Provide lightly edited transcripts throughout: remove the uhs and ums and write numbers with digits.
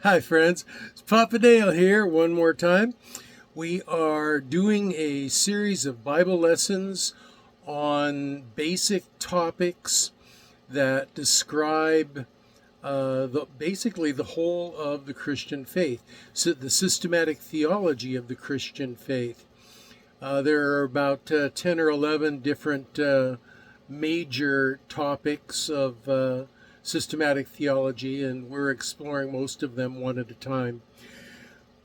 Hi, friends. It's Papa Dale here one more time. We are doing a series of Bible lessons on basic topics that describe basically the whole of the Christian faith, so the systematic theology of the Christian faith. There are about 10 or 11 different major topics of systematic theology, and we're exploring most of them one at a time.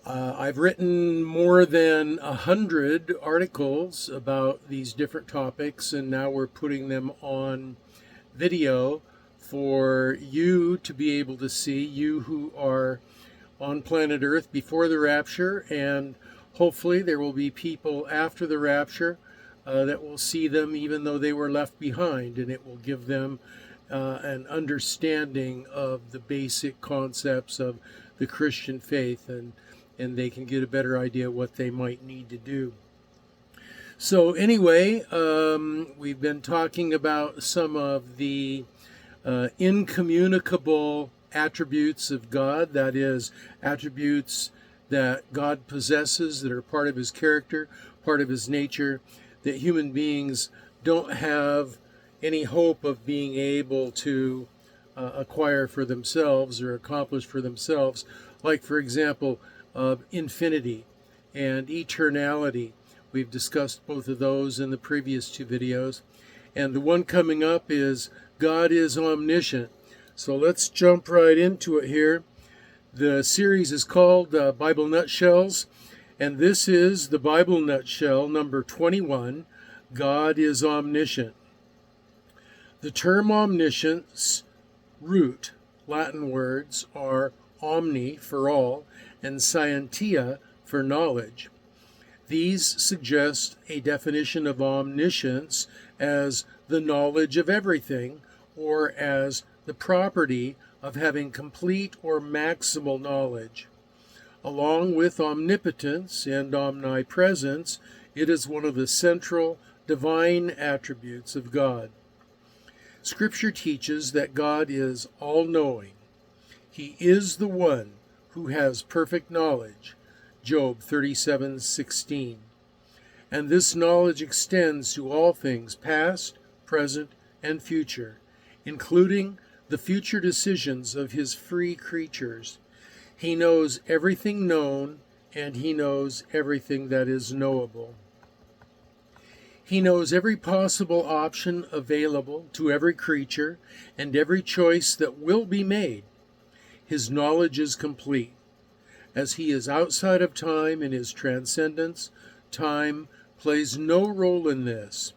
I've written more than 100 articles about these different topics, and now we're putting them on video for you to be able to see, you who are on planet Earth before the rapture, and hopefully there will be people after the rapture that will see them even though they were left behind, and it will give them an understanding of the basic concepts of the Christian faith, and they can get a better idea what they might need to do. So anyway, we've been talking about some of the incommunicable attributes of God, that is, attributes that God possesses that are part of his character, part of his nature, that human beings don't have any hope of being able to acquire for themselves or accomplish for themselves, like, for example, infinity and eternality. We've discussed both of those in the previous two videos. And the one coming up is God is omniscient. So let's jump right into it here. The series is called Bible Nutshells, and this is the Bible Nutshell number 21, God is omniscient. The term omniscience root Latin words are omni for all and scientia for knowledge. These suggest a definition of omniscience as the knowledge of everything, or as the property of having complete or maximal knowledge. Along with omnipotence and omnipresence, it is one of the central divine attributes of God. Scripture teaches that God is all-knowing. He is the one who has perfect knowledge, Job 37:16. And this knowledge extends to all things past, present, and future, including the future decisions of his free creatures. He knows everything known, and he knows everything that is knowable. He knows every possible option available to every creature and every choice that will be made. His knowledge is complete. As he is outside of time in his transcendence, time plays no role in this.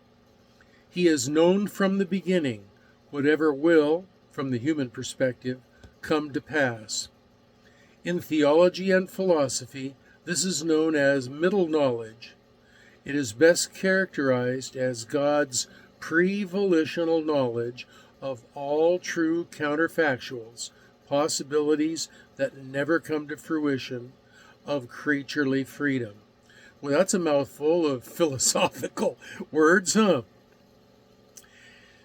He is known from the beginning, whatever will, from the human perspective, come to pass. In theology and philosophy, this is known as middle knowledge. It is best characterized as God's pre-volitional knowledge of all true counterfactuals, possibilities that never come to fruition, of creaturely freedom. Well, that's a mouthful of philosophical words, huh?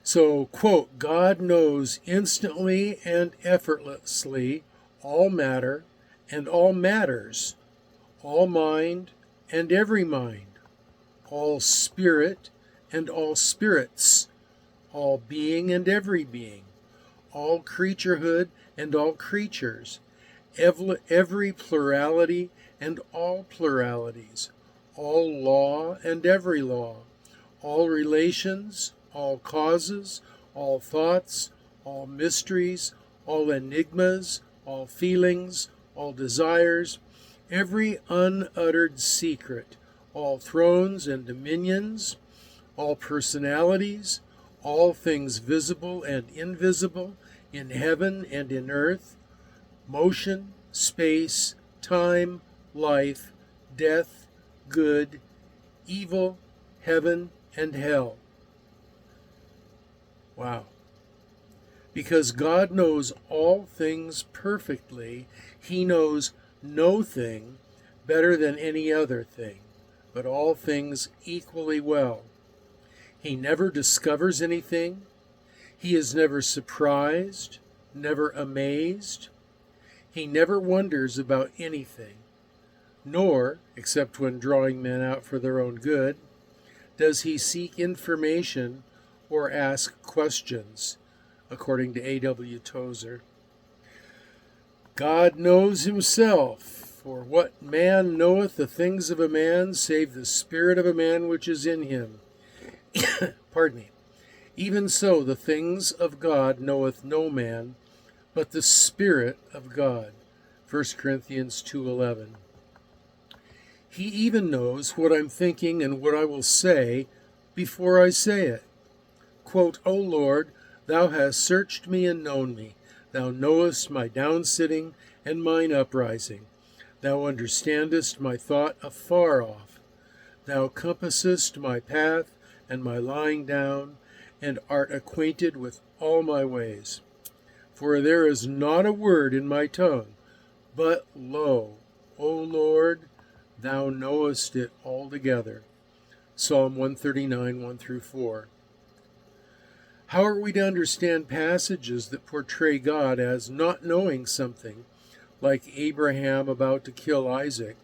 So, quote, God knows instantly and effortlessly all matter and all matters, all mind and every mind, all spirit and all spirits, all being and every being, all creaturehood and all creatures, every plurality and all pluralities, all law and every law, all relations, all causes, all thoughts, all mysteries, all enigmas, all feelings, all desires, every unuttered secret, all thrones and dominions, all personalities, all things visible and invisible, in heaven and in earth, motion, space, time, life, death, good, evil, heaven, and hell. Wow. Because God knows all things perfectly, he knows no thing better than any other thing, but all things equally well. He never discovers anything. He is never surprised, never amazed. He never wonders about anything, nor, except when drawing men out for their own good, does he seek information or ask questions, according to A.W. Tozer. God knows himself, for what man knoweth the things of a man, save the spirit of a man which is in him? Pardon me. Even so, the things of God knoweth no man, but the Spirit of God. 1 Corinthians 2:11. He even knows what I'm thinking and what I will say before I say it. Quote, O Lord, thou hast searched me and known me. Thou knowest my downsitting and mine uprising. Thou understandest my thought afar off. Thou compassest my path and my lying down, and art acquainted with all my ways. For there is not a word in my tongue, but lo, O Lord, thou knowest it altogether. Psalm 139, 1-4. How are we to understand passages that portray God as not knowing something, like Abraham about to kill Isaac?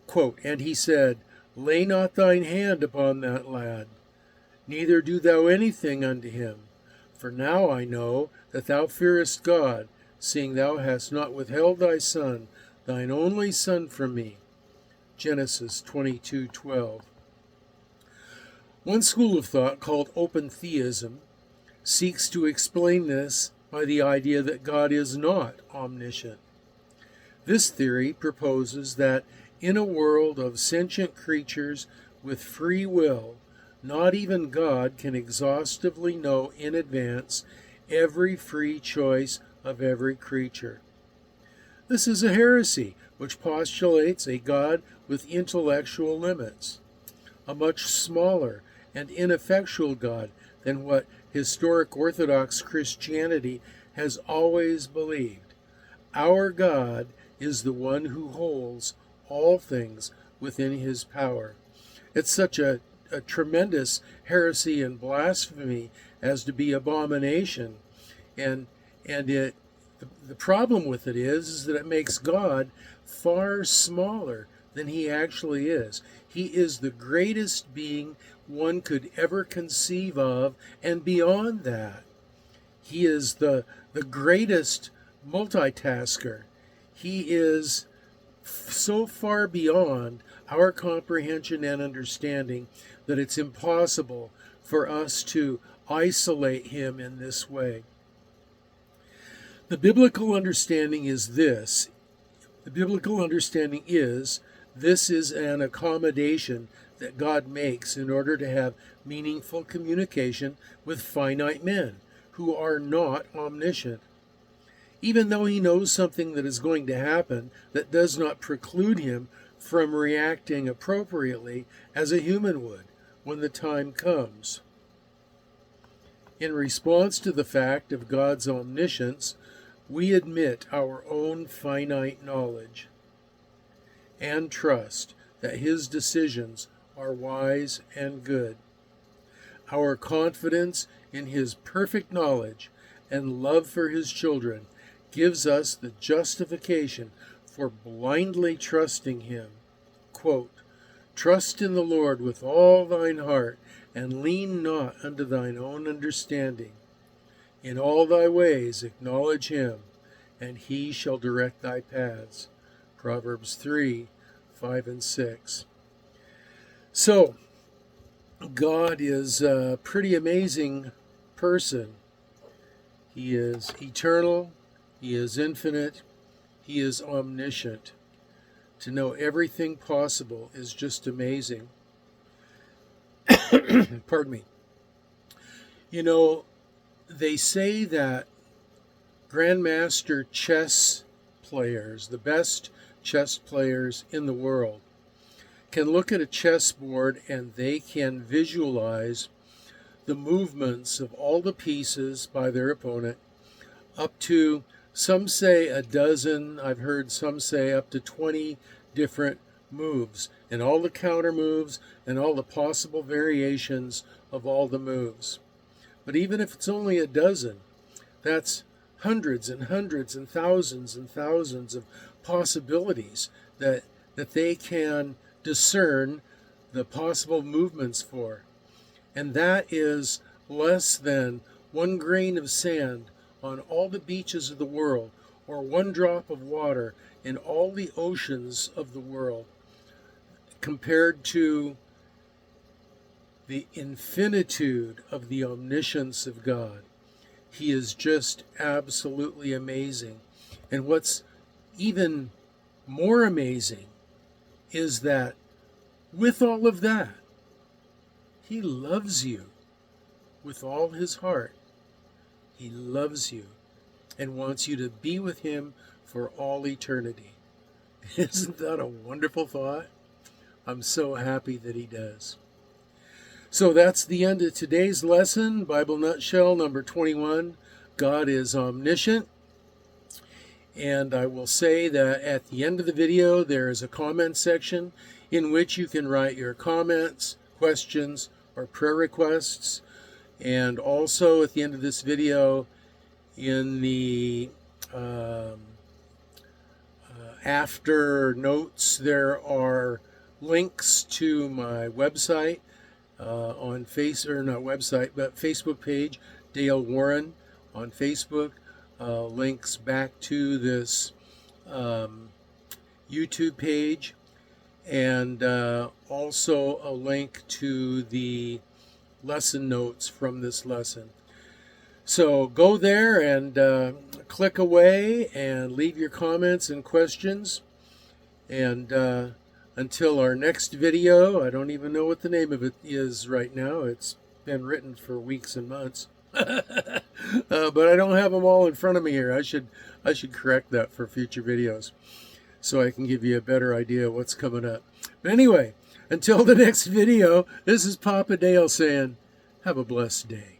Quote, and he said, Lay not thine hand upon that lad, neither do thou anything unto him. For now I know that thou fearest God, seeing thou hast not withheld thy son, thine only son, from me. Genesis 22:12. One school of thought, called open theism, seeks to explain this by the idea that God is not omniscient. This theory proposes that in a world of sentient creatures with free will, not even God can exhaustively know in advance every free choice of every creature. This is a heresy which postulates a God with intellectual limits, a much smaller and ineffectual God than what historic Orthodox Christianity has always believed. Our God is the one who holds all things within his power. It's such a tremendous heresy and blasphemy as to be abomination, and the problem with it is that it makes God far smaller than he actually is. He is the greatest being one could ever conceive of, and beyond that, he is the greatest multitasker. He is so far beyond our comprehension and understanding that it's impossible for us to isolate him in this way. The biblical understanding is this. The biblical understanding is this is an accommodation that God makes in order to have meaningful communication with finite men who are not omniscient. Even though he knows something that is going to happen, that does not preclude him from reacting appropriately as a human would when the time comes. In response to the fact of God's omniscience, we admit our own finite knowledge and trust that his decisions are wise and good. Our confidence in his perfect knowledge and love for his children gives us the justification for blindly trusting him. Quote, Trust in the Lord with all thine heart, and lean not unto thine own understanding. In all thy ways acknowledge him, and he shall direct thy paths. Proverbs 3:5-6. So, God is a pretty amazing person. He is eternal, he is infinite, he is omniscient. To know everything possible is just amazing. Pardon me. You know, they say that grandmaster chess players, the best chess players in the world, can look at a chessboard and they can visualize the movements of all the pieces by their opponent, up to, some say a dozen, I've heard some say up to 20 different moves, and all the counter moves and all the possible variations of all the moves. But even if it's only a dozen, that's hundreds and hundreds and thousands of possibilities that they can discern the possible movements for. And that is less than one grain of sand on all the beaches of the world, or one drop of water in all the oceans of the world, compared to the infinitude of the omniscience of God. He is just absolutely amazing. And what's even more amazing is that with all of that, he loves you with all his heart. He loves you and wants you to be with him for all eternity. Isn't that a wonderful thought? I'm so happy that he does. So that's the end of today's lesson, Bible Nutshell number 21. God is omniscient. And I will say that at the end of the video, there is a comment section in which you can write your comments, questions, or prayer requests. And also at the end of this video, in the after notes, there are links to my website on Facebook page, Dale Warren on Facebook. Links back to this YouTube page, and also a link to the lesson notes from this lesson. So go there and click away and leave your comments and questions. And until our next video, I don't even know what the name of it is right now. It's been written for weeks and months. But I don't have them all in front of me here. I should correct that for future videos so I can give you a better idea of what's coming up. But anyway, until the next video, this is Papa Dale saying, have a blessed day.